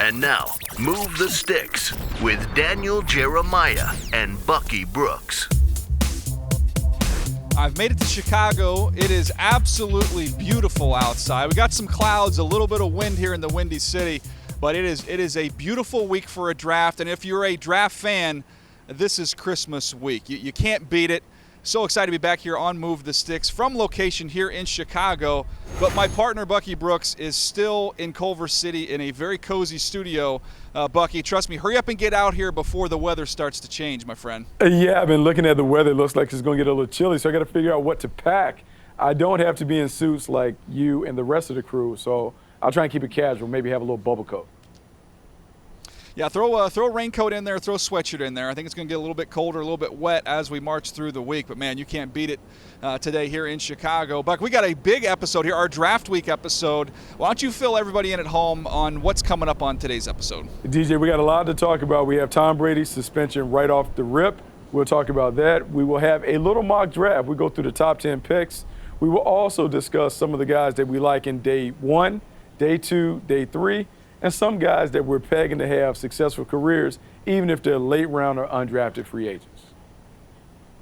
And now, Move the Sticks with Daniel Jeremiah and Bucky Brooks. I've made it to Chicago. It is absolutely beautiful outside. We got some clouds, a little bit of wind here in the Windy City, but it is a beautiful week for a draft. And if you're a draft fan, this is Christmas week. You can't beat it. So excited to be back here on Move the Sticks from location here in Chicago. But my partner, Bucky Brooks, is still in Culver City in a very cozy studio. Bucky, trust me, hurry up and get out here before the weather starts to change, my friend. Yeah, I've been looking at the weather. It looks like it's going to get a little chilly, so I got to figure out what to pack. I don't have to be in suits like you and the rest of the crew, so I'll try and keep it casual, maybe have a little bubble coat. Yeah, throw a raincoat in there, throw a sweatshirt in there. I think it's going to get a little bit colder, a little bit wet as we march through the week. But, man, you can't beat it today here in Chicago. Buck, we got a big episode here, our draft week episode. Why don't you fill everybody in at home on what's coming up on today's episode? DJ, we got a lot to talk about. We have Tom Brady's suspension right off the rip. We'll talk about that. We will have a little mock draft. We go through the top 10 picks. We will also discuss some of the guys that we like in day 1, day 2, day 3. And some guys that we're pegging to have successful careers, even if they're late round or undrafted free agents.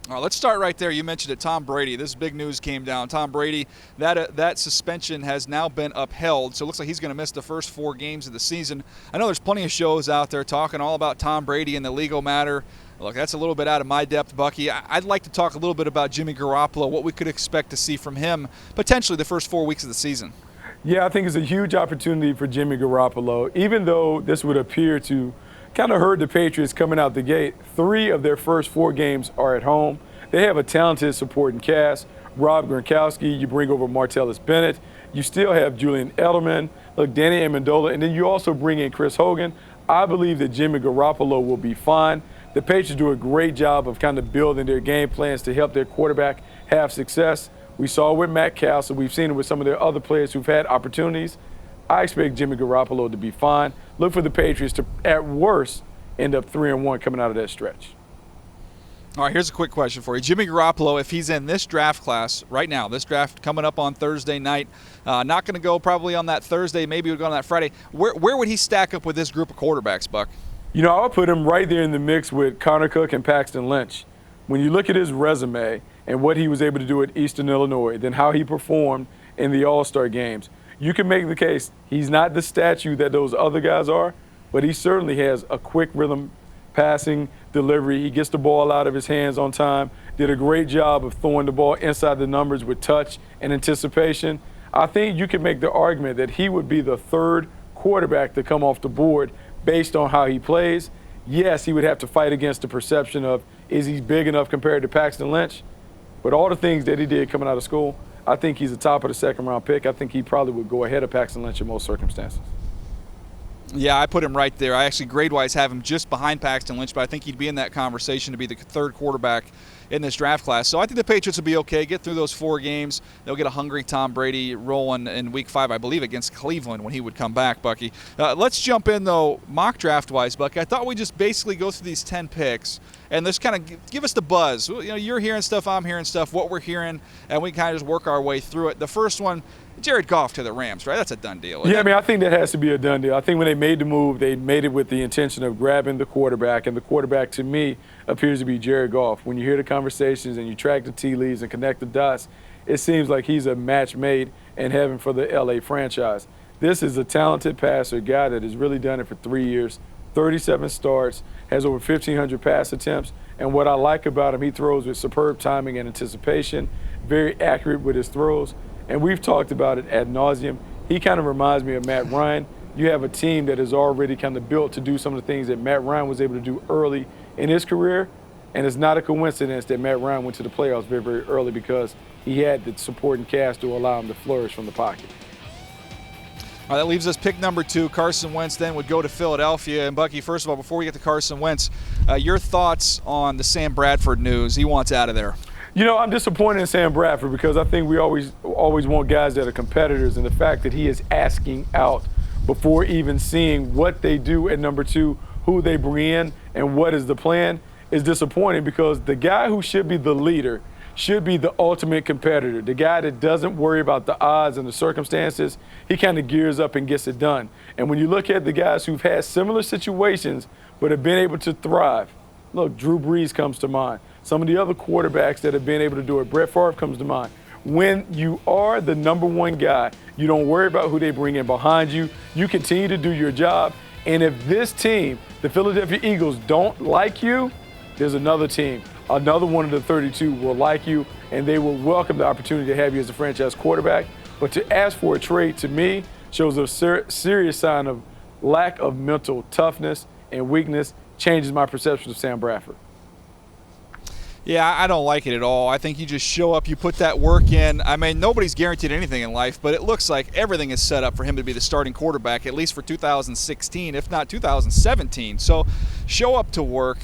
All right, let's start right there. You mentioned it, Tom Brady. This big news came down. Tom Brady, that suspension has now been upheld, so it looks like he's going to miss the first 4 games of the season. I know there's plenty of shows out there talking all about Tom Brady and the legal matter. Look, that's a little bit out of my depth, Bucky. I'd like to talk a little bit about Jimmy Garoppolo, what we could expect to see from him potentially the first 4 weeks of the season. Yeah, I think it's a huge opportunity for Jimmy Garoppolo. Even though this would appear to kind of hurt the Patriots coming out the gate, 3 of their first 4 games are at home. They have a talented supporting cast. Rob Gronkowski, you bring over Martellus Bennett. You still have Julian Edelman, Danny Amendola, and then you also bring in Chris Hogan. I believe that Jimmy Garoppolo will be fine. The Patriots do a great job of kind of building their game plans to help their quarterback have success. We saw it with Matt Castle. We've seen it with some of their other players who've had opportunities. I expect Jimmy Garoppolo to be fine. Look for the Patriots to, at worst, end up 3-1 coming out of that stretch. All right, here's a quick question for you. Jimmy Garoppolo, if he's in this draft class right now, this draft coming up on Thursday night, not going to go probably on that Thursday, maybe he'll go on that Friday. Where would he stack up with this group of quarterbacks, Buck? You know, I would put him right there in the mix with Connor Cook and Paxton Lynch. When you look at his resume and what he was able to do at Eastern Illinois, then how he performed in the All-Star games, you can make the case he's not the statue that those other guys are, but he certainly has a quick rhythm passing delivery. He gets the ball out of his hands on time, did a great job of throwing the ball inside the numbers with touch and anticipation. I think you could make the argument that he would be the 3rd quarterback to come off the board based on how he plays. Yes, he would have to fight against the perception of, is he big enough compared to Paxton Lynch? But all the things that he did coming out of school, I think he's the top of the 2nd round pick. I think he probably would go ahead of Paxton Lynch in most circumstances. Yeah, I put him right there. I actually grade-wise have him just behind Paxton Lynch, but I think he'd be in that conversation to be the 3rd quarterback in this draft class. So I think the Patriots will be okay, get through those 4 games. They'll get a hungry Tom Brady rolling in Week 5, I believe, against Cleveland when he would come back, Bucky. Let's jump in, though, mock draft-wise, Bucky. I thought we'd just basically go through these 10 picks and just kind of give us the buzz. You know, you're hearing stuff, I'm hearing stuff, what we're hearing, and we kind of just work our way through it. The first one, Jared Goff to the Rams, right? That's a done deal. Yeah, I mean, I think that has to be a done deal. I think when they made the move, they made it with the intention of grabbing the quarterback, and the quarterback, to me, appears to be Jared Goff. When you hear the conversations and you track the tea leaves and connect the dots, it seems like he's a match made in heaven for the LA franchise. This is a talented passer, guy that has really done it for 3 years, 37 starts, has over 1,500 pass attempts, and what I like about him, he throws with superb timing and anticipation, very accurate with his throws. And we've talked about it ad nauseum. He kind of reminds me of Matt Ryan. You have a team that is already kind of built to do some of the things that Matt Ryan was able to do early in his career. And it's not a coincidence that Matt Ryan went to the playoffs very, very early because he had the supporting cast to allow him to flourish from the pocket. All right, that leaves us pick number 2. Carson Wentz then would go to Philadelphia. And, Bucky, first of all, before we get to Carson Wentz, your thoughts on the Sam Bradford news. He wants out of there. You know, I'm disappointed in Sam Bradford because I think we always want guys that are competitors, and the fact that he is asking out before even seeing what they do at number 2, who they bring in, and what is the plan is disappointing because the guy who should be the leader should be the ultimate competitor, the guy that doesn't worry about the odds and the circumstances. He kind of gears up and gets it done. And when you look at the guys who've had similar situations but have been able to thrive, look, Drew Brees comes to mind. Some of the other quarterbacks that have been able to do it, Brett Favre comes to mind. When you are the number one guy, you don't worry about who they bring in behind you. You continue to do your job. And if this team, the Philadelphia Eagles, don't like you, there's another team. Another one of the 32 will like you, and they will welcome the opportunity to have you as a franchise quarterback. But to ask for a trade, to me, shows a serious sign of lack of mental toughness and weakness, changes my perception of Sam Bradford. Yeah, I don't like it at all. I think you just show up, you put that work in. I mean, nobody's guaranteed anything in life, but it looks like everything is set up for him to be the starting quarterback, at least for 2016, if not 2017. So show up to work,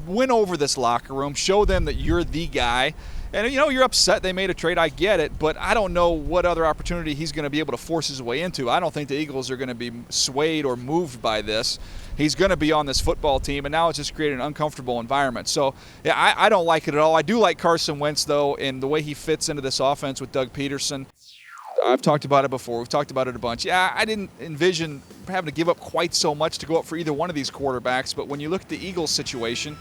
win over this locker room, show them that you're the guy. And, you're upset they made a trade. I get it, but I don't know what other opportunity he's going to be able to force his way into. I don't think the Eagles are going to be swayed or moved by this. He's going to be on this football team, and now it's just created an uncomfortable environment. So, yeah, I don't like it at all. I do like Carson Wentz, though, and the way he fits into this offense with Doug Peterson. I've talked about it before. We've talked about it a bunch. Yeah, I didn't envision having to give up quite so much to go up for either one of these quarterbacks, but when you look at the Eagles situation,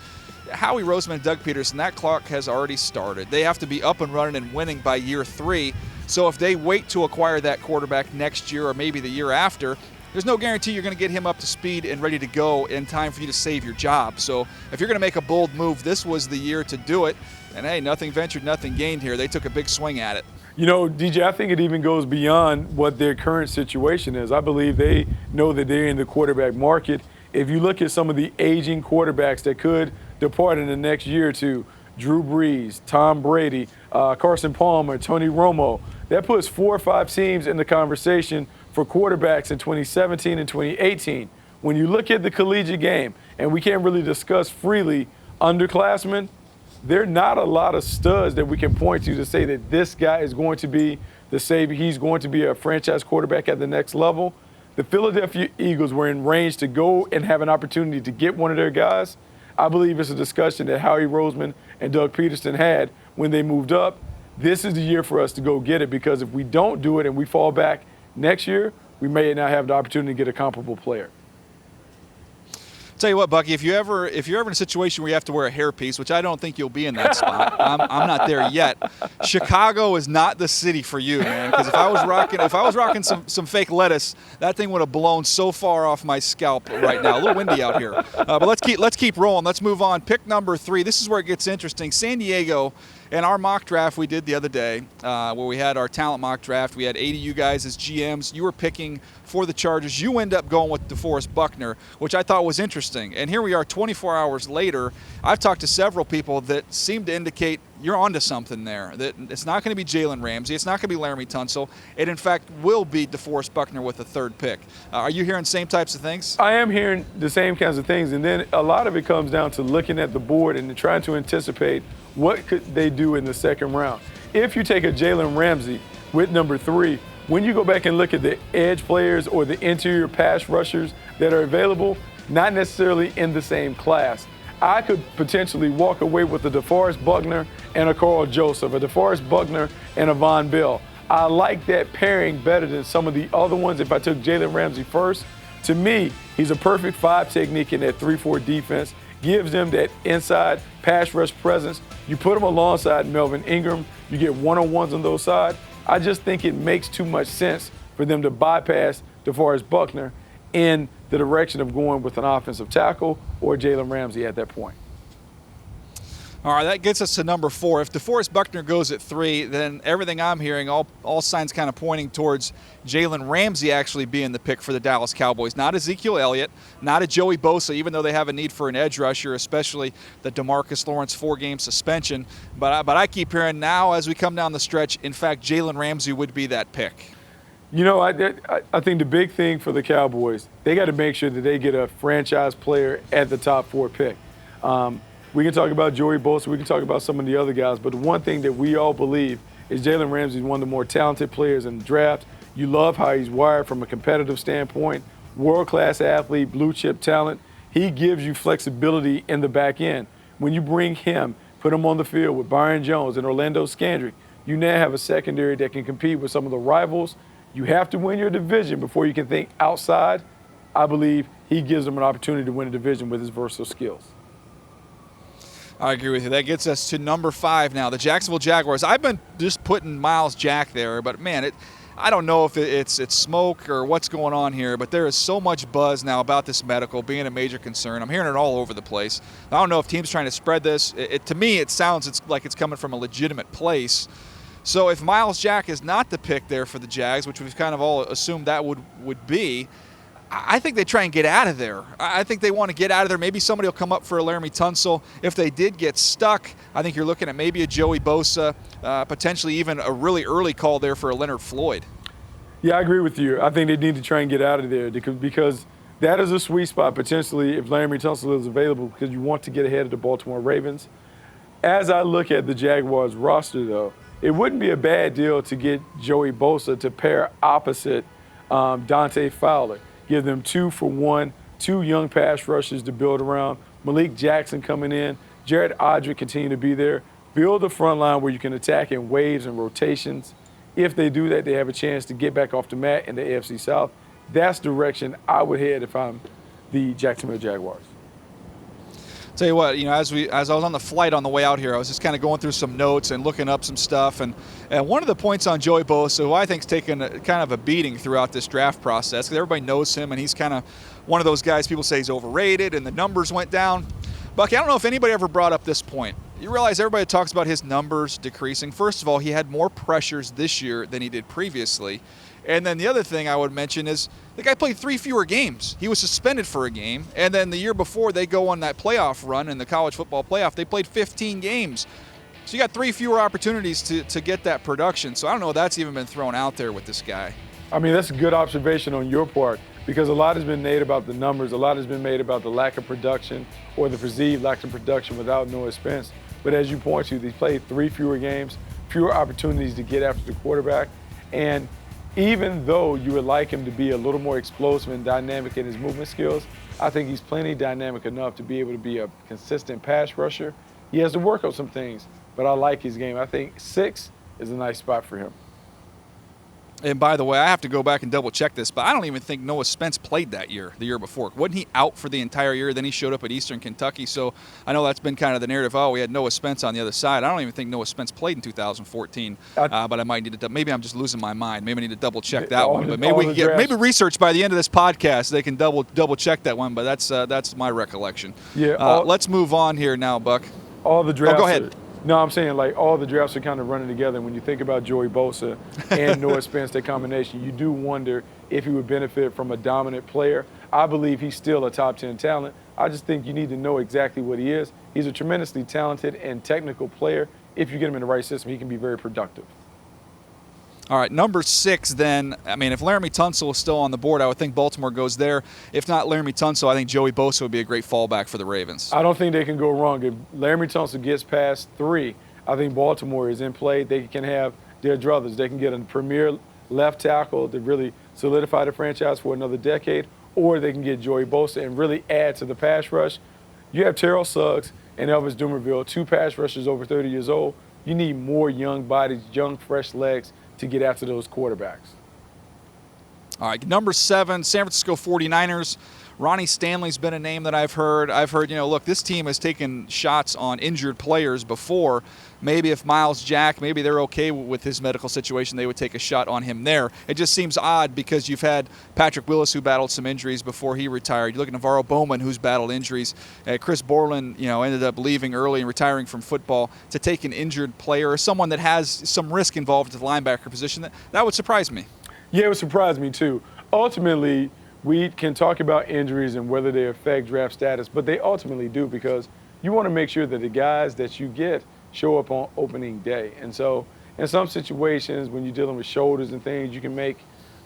Howie Roseman and Doug Peterson, that clock has already started. They have to be up and running and winning by year 3. So if they wait to acquire that quarterback next year or maybe the year after, there's no guarantee you're going to get him up to speed and ready to go in time for you to save your job. So if you're going to make a bold move, this was the year to do it. And, hey, nothing ventured, nothing gained here. They took a big swing at it. DJ, I think it even goes beyond what their current situation is. I believe they know that they're in the quarterback market. If you look at some of the aging quarterbacks that could depart in the next year or two, Drew Brees, Tom Brady, Carson Palmer, Tony Romo, that puts 4 or 5 teams in the conversation for quarterbacks in 2017 and 2018. When you look at the collegiate game, and we can't really discuss freely underclassmen, there are not a lot of studs that we can point to say that this guy is going to be the savior. He's going to be a franchise quarterback at the next level. The Philadelphia Eagles were in range to go and have an opportunity to get one of their guys. I believe it's a discussion that Howie Roseman and Doug Peterson had when they moved up. This is the year for us to go get it, because if we don't do it and we fall back next year, we may not have the opportunity to get a comparable player. Tell you what, Bucky, if you're ever in a situation where you have to wear a hairpiece, which I don't think you'll be in that spot, I'm not there yet. Chicago is not the city for you, man. Because if I was rocking some fake lettuce, that thing would have blown so far off my scalp right now. A little windy out here, but let's keep rolling. Let's move on. Pick number 3. This is where it gets interesting. San Diego. In our mock draft we did the other day, where we had our talent mock draft, we had 80 you guys as GMs. You were picking for the Chargers. You end up going with DeForest Buckner, which I thought was interesting. And here we are 24 hours later. I've talked to several people that seem to indicate you're onto something there, that it's not going to be Jalen Ramsey. It's not going to be Laramie Tunsil. It, in fact, will be DeForest Buckner with the 3rd pick. Are you hearing the same types of things? I am hearing the same kinds of things. And then a lot of it comes down to looking at the board and trying to anticipate what could they do in the 2nd round. If you take a Jalen Ramsey with number 3, when you go back and look at the edge players or the interior pass rushers that are available, not necessarily in the same class. I could potentially walk away with a DeForest Buckner and a Carl Joseph, a DeForest Buckner and a Von Bell. I like that pairing better than some of the other ones if I took Jalen Ramsey first. To me, he's a perfect 5 technique in that 3-4 defense, gives them that inside pass rush presence. You put him alongside Melvin Ingram, you get one-on-ones on those sides. I just think it makes too much sense for them to bypass DeForest Buckner in the direction of going with an offensive tackle or Jalen Ramsey at that point. All right, that gets us to number 4. If DeForest Buckner goes at 3, then everything I'm hearing, all signs kind of pointing towards Jalen Ramsey actually being the pick for the Dallas Cowboys. Not Ezekiel Elliott, not a Joey Bosa, even though they have a need for an edge rusher, especially the DeMarcus Lawrence 4-game suspension. But I keep hearing now as we come down the stretch, in fact, Jalen Ramsey would be that pick. I think the big thing for the Cowboys, they got to make sure that they get a franchise player at the top 4 pick. We can talk about Joey Bosa, we can talk about some of the other guys, but the one thing that we all believe is Jalen Ramsey is one of the more talented players in the draft. You love how he's wired from a competitive standpoint, world-class athlete, blue-chip talent. He gives you flexibility in the back end. When you bring him put him on the field with Byron Jones and Orlando Scandrick. You now have a secondary that can compete with some of the rivals. You have to win your division before you can think outside. I believe he gives them an opportunity to win a division with his versatile skills. I agree with you. That gets us to number 5 now, the Jacksonville Jaguars. I've been just putting Myles Jack there, but man, I don't know if it's smoke or what's going on here, but there is so much buzz now about this medical being a major concern. I'm hearing it all over the place. I don't know if teams trying to spread this. To me, it sounds like it's coming from a legitimate place. So if Myles Jack is not the pick there for the Jags, which we've kind of all assumed that would be, I think they try and get out of there. I think they want to get out of there. Maybe somebody will come up for a Laramie Tunsil. If they did get stuck, I think you're looking at maybe a Joey Bosa, potentially even a really early call there for a Leonard Floyd. Yeah, I agree with you. I think they need to try and get out of there because that is a sweet spot potentially if Laramie Tunsil is available, because you want to get ahead of the Baltimore Ravens. As I look at the Jaguars roster, though, it wouldn't be a bad deal to get Joey Bosa to pair opposite Dante Fowler. Give them 2 for 1, 2 young pass rushers to build around. Malik Jackson coming in. Jared Odrick continue to be there. Build a front line where you can attack in waves and rotations. If they do that, they have a chance to get back off the mat in the AFC South. That's the direction I would head if I'm the Jacksonville Jaguars. Tell you what, as I was on the flight on the way out here, I was just kind of going through some notes and looking up some stuff. And one of the points on Joey Bosa, who I think is taking kind of a beating throughout this draft process, because everybody knows him, and he's kind of one of those guys people say he's overrated, and the numbers went down. Bucky, I don't know if anybody ever brought up this point. You realize everybody talks about his numbers decreasing. First of all, he had more pressures this year than he did previously. And then the other thing I would mention is the guy played 3 fewer games. He was suspended for a game. And then the year before they go on that playoff run in the college football playoff, they played 15 games. So you got 3 fewer opportunities to get that production. So I don't know if that's even been thrown out there with this guy. I mean, that's a good observation on your part, because a lot has been made about the numbers. A lot has been made about the lack of production or the perceived lack of production without Noah Spence. But as you point to, they played 3 fewer games, fewer opportunities to get after the quarterback. And even though you would like him to be a little more explosive and dynamic in his movement skills, I think he's plenty dynamic enough to be able to be a consistent pass rusher. He has to work on some things, but I like his game. I think 6 is a nice spot for him. And by the way, I have to go back and double check this, but I don't even think Noah Spence played that year, the year before. Wasn't he out for the entire year? Then he showed up at Eastern Kentucky. So I know that's been kind of the narrative. Oh, we had Noah Spence on the other side. I don't even think Noah Spence played in 2014. But I might need to. Maybe I'm just losing my mind. Maybe I need to double check that one. But maybe we can get research by the end of this podcast. They can double check that one. But that's my recollection. Yeah. Let's move on here now, Buck. All the drafts. Go ahead. No, I'm saying like all the drafts are kind of running together. And when you think about Joey Bosa and Noah Spence, that combination, you do wonder if he would benefit from a dominant player. I believe he's still a top 10 talent. I just think you need to know exactly what he is. He's a tremendously talented and technical player. If you get him in the right system, he can be very productive. All right, number 6 then. I mean, if Laramie Tunsil is still on the board, I would think Baltimore goes there. If not Laramie Tunsil, I think Joey Bosa would be a great fallback for the Ravens. I don't think they can go wrong. If Laramie Tunsil gets past 3, I think Baltimore is in play. They can have their druthers. They can get a premier left tackle to really solidify the franchise for another decade, or they can get Joey Bosa and really add to the pass rush. You have Terrell Suggs and Elvis Dumerville, 2 pass rushers over 30 years old. You need more young bodies, young, fresh legs to get after those quarterbacks. All right, number 7, San Francisco 49ers. Ronnie Stanley's been a name that I've heard. Look, this team has taken shots on injured players before. Maybe if Myles Jack, maybe they're okay with his medical situation, they would take a shot on him there. It just seems odd because you've had Patrick Willis, who battled some injuries before he retired. You look at Navarro Bowman, who's battled injuries. Chris Borland, ended up leaving early and retiring from football. To take an injured player or someone that has some risk involved at the linebacker position, that would surprise me. Yeah, it would surprise me too. Ultimately, we can talk about injuries and whether they affect draft status, but they ultimately do, because you want to make sure that the guys that you get show up on opening day. And so in some situations, when you're dealing with shoulders and things, you can make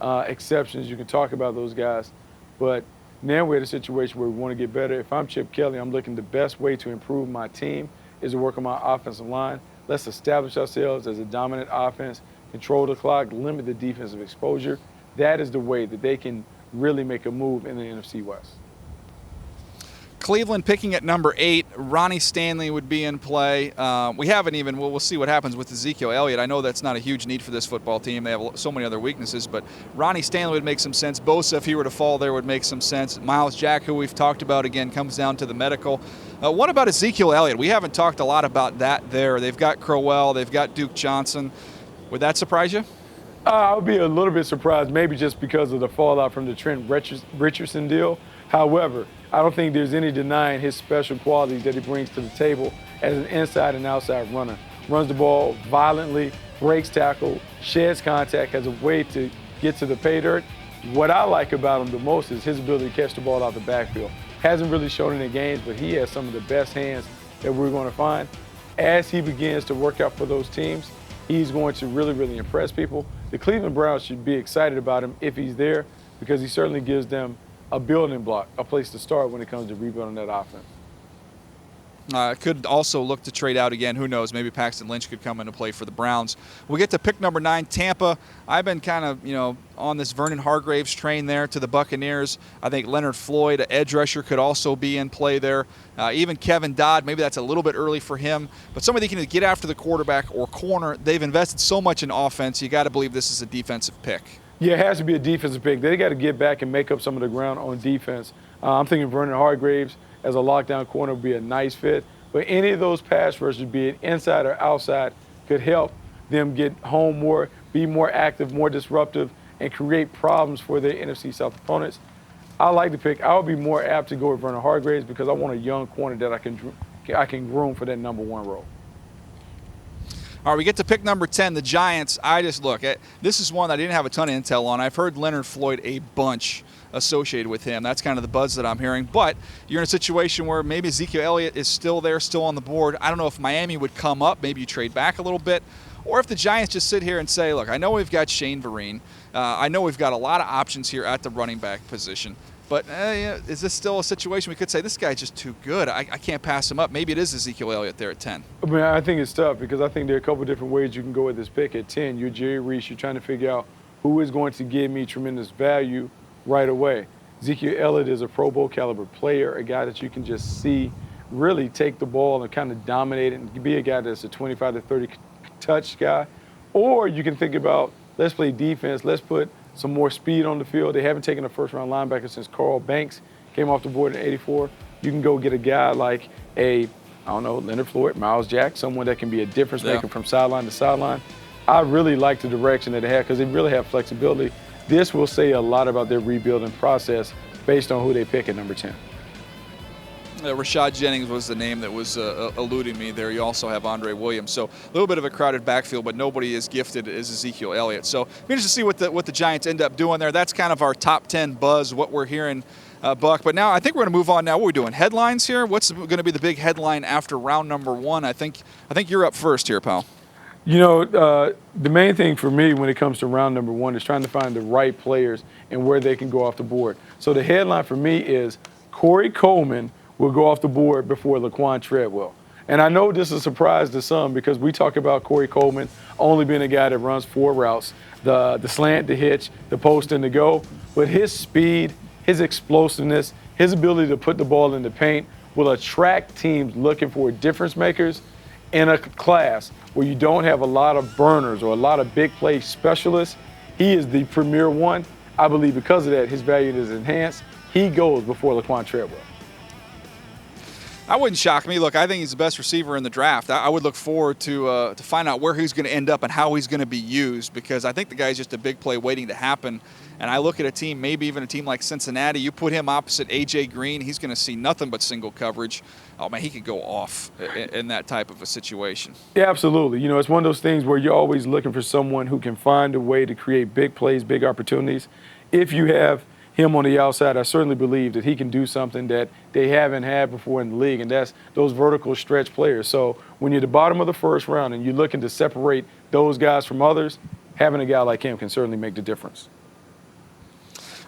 exceptions. You can talk about those guys. But now we're at a situation where we want to get better. If I'm Chip Kelly, I'm looking the best way to improve my team is to work on my offensive line. Let's establish ourselves as a dominant offense, control the clock, limit the defensive exposure. That is the way that they can really make a move in the NFC West. Cleveland picking at number 8. Ronnie Stanley would be in play. We haven't even, we'll see what happens with Ezekiel Elliott. I know that's not a huge need for this football team. They have so many other weaknesses, but Ronnie Stanley would make some sense. Bosa, if he were to fall there, would make some sense. Miles Jack, who we've talked about, again, comes down to the medical. What about Ezekiel Elliott? We haven't talked a lot about that there. They've got Crowell. They've got Duke Johnson. Would that surprise you? I would be a little bit surprised, maybe just because of the fallout from the Trent Richardson deal. However, I don't think there's any denying his special qualities that he brings to the table as an inside and outside runner. Runs the ball violently, breaks tackle, sheds contact, has a way to get to the pay dirt. What I like about him the most is his ability to catch the ball out the backfield. Hasn't really shown any games, but he has some of the best hands that we're going to find. As he begins to work out for those teams, he's going to really, really impress people. The Cleveland Browns should be excited about him if he's there, because he certainly gives them a building block, a place to start when it comes to rebuilding that offense. Could also look to trade out again. Who knows? Maybe Paxton Lynch could come into play for the Browns. We get to pick number 9, Tampa. I've been kind of, on this Vernon Hargreaves train there to the Buccaneers. I think Leonard Floyd, an edge rusher, could also be in play there. Even Kevin Dodd, maybe that's a little bit early for him. But somebody that can get after the quarterback or corner. They've invested so much in offense. You got to believe this is a defensive pick. Yeah, it has to be a defensive pick. They got to get back and make up some of the ground on defense. I'm thinking Vernon Hargreaves as a lockdown corner would be a nice fit. But any of those pass rushers, be it inside or outside, could help them get home more, be more active, more disruptive, and create problems for their NFC South opponents. I like the pick. I would be more apt to go with Vernon Hargreaves because I want a young corner that I can groom for that number 1 role. All right, we get to pick number 10, the Giants. This is one that I didn't have a ton of intel on. I've heard Leonard Floyd a bunch associated with him. That's kind of the buzz that I'm hearing. But you're in a situation where maybe Ezekiel Elliott is still there, still on the board. I don't know if Miami would come up. Maybe you trade back a little bit. Or if the Giants just sit here and say, look, I know we've got Shane Vereen. I know we've got a lot of options here at the running back position. But is this still a situation we could say this guy's just too good? I can't pass him up. Maybe it is Ezekiel Elliott there at 10. I mean, I think it's tough because I think there are a couple different ways you can go with this pick. At 10, you're Jerry Reese. You're trying to figure out who is going to give me tremendous value right away. Ezekiel Elliott is a Pro Bowl caliber player, a guy that you can just see really take the ball and kind of dominate it and be a guy that's a 25 to 30 touch guy. Or you can think about, let's play defense. Let's put some more speed on the field. They haven't taken a first-round linebacker since Carl Banks came off the board in '84. You can go get a guy like Leonard Floyd, Miles Jack, someone that can be a difference maker from sideline to sideline. I really like the direction that they have because they really have flexibility. This will say a lot about their rebuilding process based on who they pick at number 10. Rashad Jennings was the name that was eluding me there. You also have Andre Williams. So a little bit of a crowded backfield, but nobody as gifted as Ezekiel Elliott. So we're just to see what the Giants end up doing there. That's kind of our top 10 buzz, what we're hearing, Buck. But now I think we're going to move on now. What are we doing? Headlines here? What's going to be the big headline after round number 1? I think you're up first here, pal. The main thing for me when it comes to round number 1 is trying to find the right players and where they can go off the board. So the headline for me is Corey Coleman will go off the board before Laquan Treadwell. And I know this is a surprise to some because we talk about Corey Coleman only being a guy that runs 4 routes, the slant, the hitch, the post, and the go. But his speed, his explosiveness, his ability to put the ball in the paint will attract teams looking for difference makers in a class where you don't have a lot of burners or a lot of big play specialists. He is the premier one. I believe because of that, his value is enhanced. He goes before Laquan Treadwell. That wouldn't shock me. Look, I think he's the best receiver in the draft. I would look forward to find out where he's going to end up and how he's going to be used because I think the guy's just a big play waiting to happen. And I look at a team, maybe even a team like Cincinnati, you put him opposite A.J. Green, he's going to see nothing but single coverage. Oh, man, he could go off in that type of a situation. Yeah, absolutely. It's one of those things where you're always looking for someone who can find a way to create big plays, big opportunities. If you have him on the outside, I certainly believe that he can do something that they haven't had before in the league, and that's those vertical stretch players. So when you're at the bottom of the first round and you're looking to separate those guys from others, having a guy like him can certainly make the difference.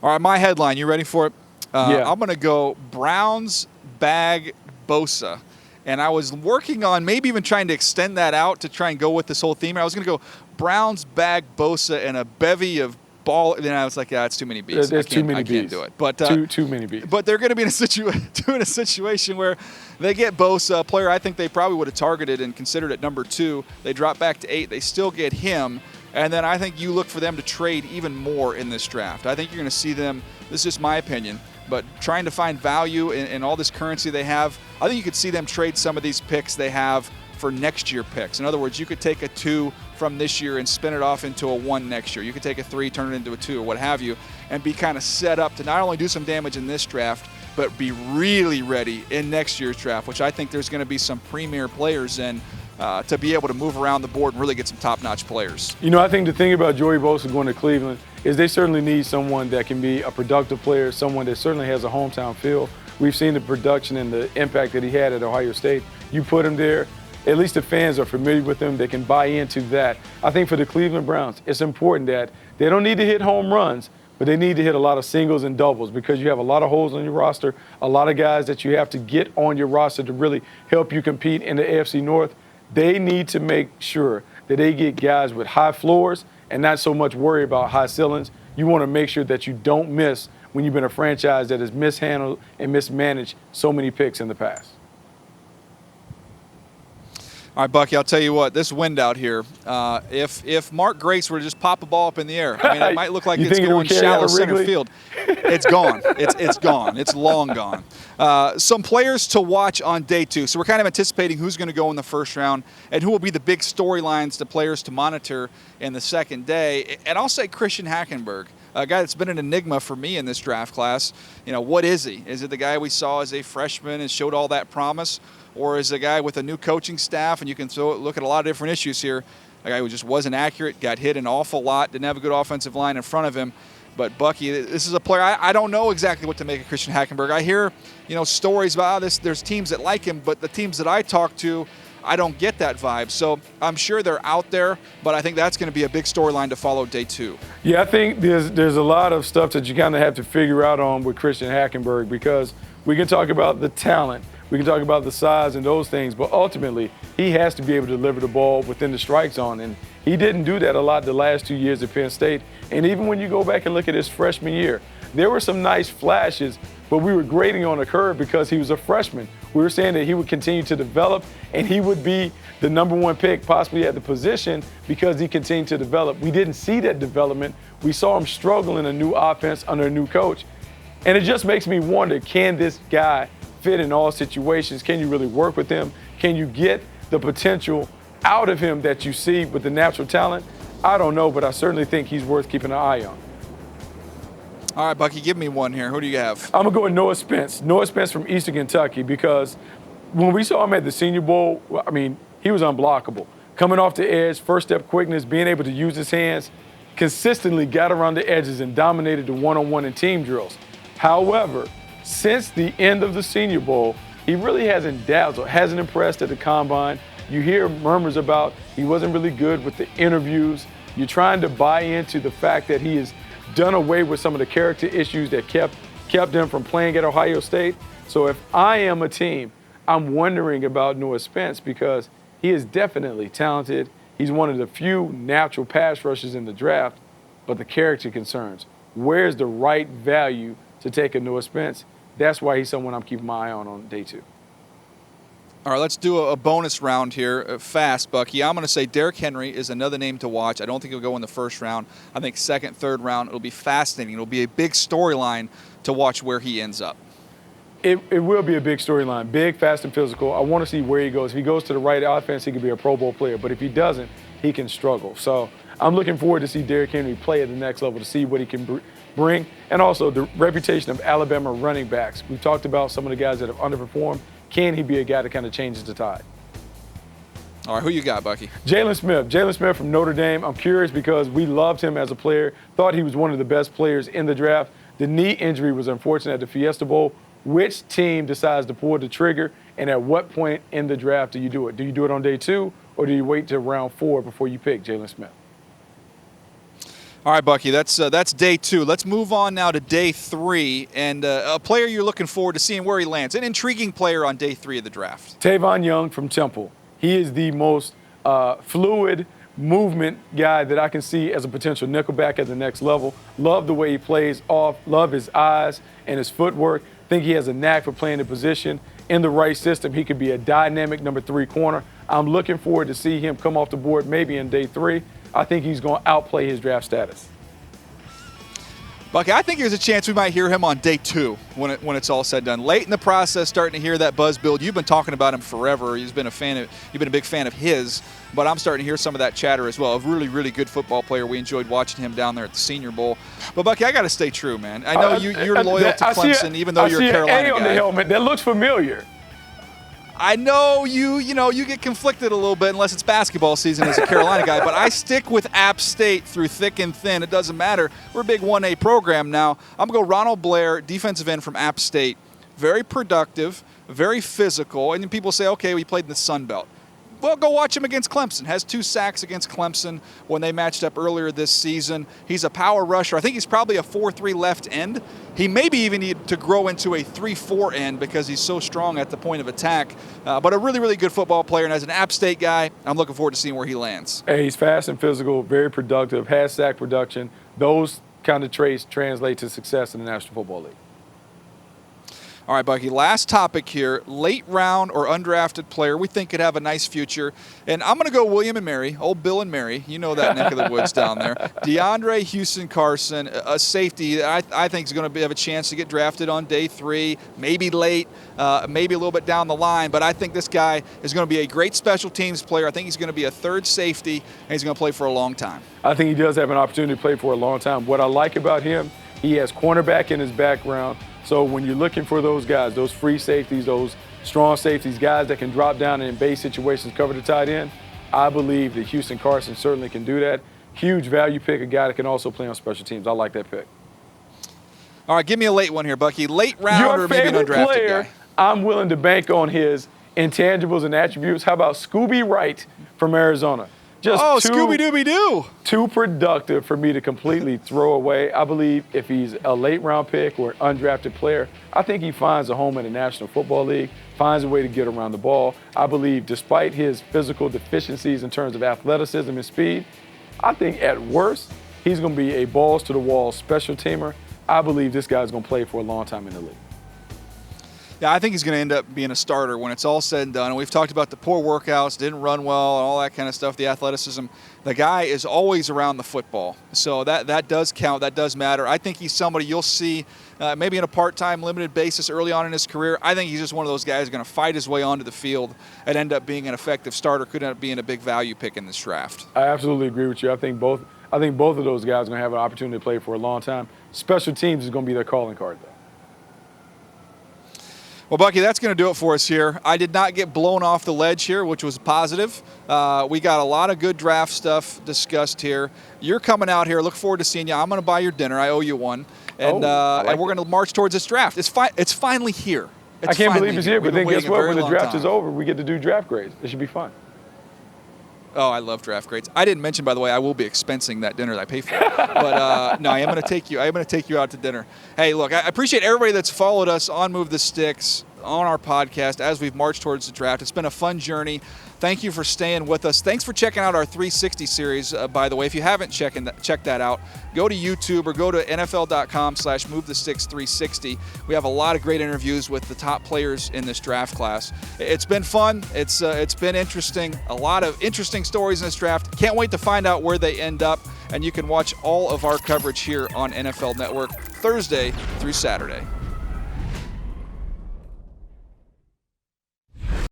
All right, my headline, you ready for it? Yeah. I'm going to go Browns bag Bosa. And I was working on maybe even trying to extend that out to try and go with this whole theme. I was going to go Browns bag Bosa and a bevy of ball. Then I was like, yeah, it's too many Bs. There's too many I Bs. can't do it. But too many Bs. But they're going to be in a situation where they get Bosa, a player I think they probably would have targeted and considered at number 2. They drop back to 8. They still get him. And then I think you look for them to trade even more in this draft. I think you're going to see them, this is just my opinion, but trying to find value in all this currency they have, I think you could see them trade some of these picks they have for next year picks. In other words, you could take a 2 from this year and spin it off into a 1 next year. You could take a 3, turn it into a 2 or what have you, and be kind of set up to not only do some damage in this draft, but be really ready in next year's draft, which I think there's going to be some premier players in to be able to move around the board and really get some top-notch players. You know, I think the thing about Joey Bosa going to Cleveland is they certainly need someone that can be a productive player, someone that certainly has a hometown feel. We've seen the production and the impact that he had at Ohio State. You put him there, at least the fans are familiar with him. They can buy into that. I think for the Cleveland Browns, it's important that they don't need to hit home runs, but they need to hit a lot of singles and doubles because you have a lot of holes on your roster, a lot of guys that you have to get on your roster to really help you compete in the AFC North. They need to make sure that they get guys with high floors and not so much worry about high ceilings. You want to make sure that you don't miss when you've been a franchise that has mishandled and mismanaged so many picks in the past. All right, Bucky, I'll tell you what, this wind out here, if Mark Grace were to just pop a ball up in the air, I mean, it might look like it's going shallow center field. It's gone. It's gone. It's long gone. Some players to watch on day 2. So we're kind of anticipating who's going to go in the first round and who will be the big storylines to players to monitor in the second day. And I'll say Christian Hackenberg, a guy that's been an enigma for me in this draft class. You know, what is he? Is it the guy we saw as a freshman and showed all that promise? Or is a guy with a new coaching staff, and you can look at a lot of different issues here, a guy who just wasn't accurate, got hit an awful lot, didn't have a good offensive line in front of him. But Bucky, this is a player, I don't know exactly what to make of Christian Hackenberg. I hear, stories about this. There's teams that like him, but the teams that I talk to, I don't get that vibe. So I'm sure they're out there, but I think that's going to be a big storyline to follow day 2. Yeah, I think there's a lot of stuff that you kind of have to figure out on with Christian Hackenberg because we can talk about the talent. We can talk about the size and those things, but ultimately, he has to be able to deliver the ball within the strike zone, and he didn't do that a lot the last 2 years at Penn State. And even when you go back and look at his freshman year, there were some nice flashes, but we were grading on a curve because he was a freshman. We were saying that he would continue to develop, and he would be the number 1 pick possibly at the position because he continued to develop. We didn't see that development. We saw him struggle in a new offense under a new coach. And it just makes me wonder, can this guy fit in all situations? Can you really work with him? Can you get the potential out of him that you see with the natural talent? I don't know, but I certainly think he's worth keeping an eye on. All right, Bucky, give me one here. Who do you have? I'm going to go with Noah Spence. Noah Spence from Eastern Kentucky because when we saw him at the Senior Bowl, I mean, he was unblockable. Coming off the edge, first step quickness, being able to use his hands, consistently got around the edges and dominated the one-on-one and team drills. However, since the end of the Senior Bowl, he really hasn't dazzled, hasn't impressed at the combine. You hear murmurs about he wasn't really good with the interviews. You're trying to buy into the fact that he has done away with some of the character issues that kept him from playing at Ohio State. So if I am a team, I'm wondering about Noah Spence because he is definitely talented. He's one of the few natural pass rushers in the draft, but the character concerns. Where's the right value to take a Noah Spence? That's why he's someone I'm keeping my eye on day 2. All right, let's do a bonus round here, fast, Bucky. I'm going to say Derrick Henry is another name to watch. I don't think he'll go in the first round. I think second, third round, it'll be fascinating. It'll be a big storyline to watch where he ends up. It will be a big storyline, big, fast, and physical. I want to see where he goes. If he goes to the right offense, he could be a Pro Bowl player. But if he doesn't, he can struggle. So I'm looking forward to see Derrick Henry play at the next level to see what he can bring. And also the reputation of Alabama running backs. We've talked about some of the guys that have underperformed. Can he be a guy that kind of changes the tide? All right, who you got, Bucky? Jalen Smith. Jalen Smith from Notre Dame. I'm curious because we loved him as a player, thought he was one of the best players in the draft. The knee injury was unfortunate at the Fiesta Bowl. Which team decides to pull the trigger, and at what point in the draft do you do it? Do you do it on day 2, or do you wait till round 4 before you pick Jalen Smith? All right, Bucky, that's day 2. Let's move on now to day 3, and a player you're looking forward to seeing where he lands. An intriguing player on day 3 of the draft. Tavon Young from Temple. He is the most fluid, movement guy that I can see as a potential nickelback at the next level. Love the way he plays off. Love his eyes and his footwork. Think he has a knack for playing the position. In the right system, he could be a dynamic number 3 corner. I'm looking forward to see him come off the board maybe in day 3. I think he's going to outplay his draft status. Bucky, I think there's a chance we might hear him on day 2 when it's all said and done. Late in the process, starting to hear that buzz build. You've been talking about him forever. You've been a big fan of his, but I'm starting to hear some of that chatter as well. A really, really good football player. We enjoyed watching him down there at the Senior Bowl. But Bucky, I got to stay true, man. I know you're loyal to Clemson, even though you're a Carolina guy. I see an A on the helmet. That looks familiar. I know you get conflicted a little bit unless it's basketball season as a Carolina guy, but I stick with App State through thick and thin. It doesn't matter. We're a big 1A program now. I'm going to go Ronald Blair, defensive end from App State. Very productive, very physical. And then people say, okay, we played in the Sun Belt. Well, go watch him against Clemson. Has 2 sacks against Clemson when they matched up earlier this season. He's a power rusher. I think he's probably a 4-3 left end. He maybe even need to grow into a 3-4 end because he's so strong at the point of attack. But a really, really good football player. And as an App State guy, I'm looking forward to seeing where he lands. Hey, he's fast and physical, very productive, has sack production. Those kind of traits translate to success in the National Football League. All right, Bucky, last topic here. Late round or undrafted player we think could have a nice future. And I'm going to go William and Mary, old Bill and Mary. You know that neck of the woods down there. DeAndre Houston Carson, a safety that I think is going to have a chance to get drafted on day 3, maybe late, maybe a little bit down the line. But I think this guy is going to be a great special teams player. I think he's going to be a 3rd safety, and he's going to play for a long time. I think he does have an opportunity to play for a long time. What I like about him, he has cornerback in his background. So when you're looking for those guys, those free safeties, those strong safeties, guys that can drop down and in base situations cover the tight end, I believe that Houston Carson certainly can do that. Huge value pick, a guy that can also play on special teams. I like that pick. All right, give me a late one here, Bucky. Late round or maybe an undrafted player, guy. I'm willing to bank on his intangibles and attributes. How about Scooby Wright from Arizona? Just Scooby-Dooby-Doo. Too productive for me to completely throw away. I believe if he's a late-round pick or an undrafted player, I think he finds a home in the National Football League, finds a way to get around the ball. I believe despite his physical deficiencies in terms of athleticism and speed, I think at worst, he's going to be a balls-to-the-wall special teamer. I believe this guy's going to play for a long time in the league. Yeah, I think he's going to end up being a starter when it's all said and done. And we've talked about the poor workouts, didn't run well, and all that kind of stuff, the athleticism. The guy is always around the football. So that does count. That does matter. I think he's somebody you'll see maybe on a part-time, limited basis early on in his career. I think he's just one of those guys who's going to fight his way onto the field and end up being an effective starter, could end up being a big value pick in this draft. I absolutely agree with you. I think both of those guys are going to have an opportunity to play for a long time. Special teams is going to be their calling card, though. Well, Bucky, that's going to do it for us here. I did not get blown off the ledge here, which was positive. We got a lot of good draft stuff discussed here. You're coming out here. Look forward to seeing you. I'm going to buy your dinner. I owe you one. And we're going to march towards this draft. It's finally here. I can't believe it's here, but then guess what? When the draft is over, we get to do draft grades. It should be fun. Oh, I love draft grades. I didn't mention, by the way, I will be expensing that dinner that I pay for. But no, I am going to take you. I am going to take you out to dinner. Hey, look, I appreciate everybody that's followed us on Move the Sticks on our podcast as we've marched towards the draft. It's been a fun journey. Thank you for staying with us. Thanks for checking out our 360 series, by the way. If you haven't checked that out, go to YouTube or go to NFL.com/MoveTheSticks360. We have a lot of great interviews with the top players in this draft class. It's been fun. It's been interesting. A lot of interesting stories in this draft. Can't wait to find out where they end up. And you can watch all of our coverage here on NFL Network Thursday through Saturday.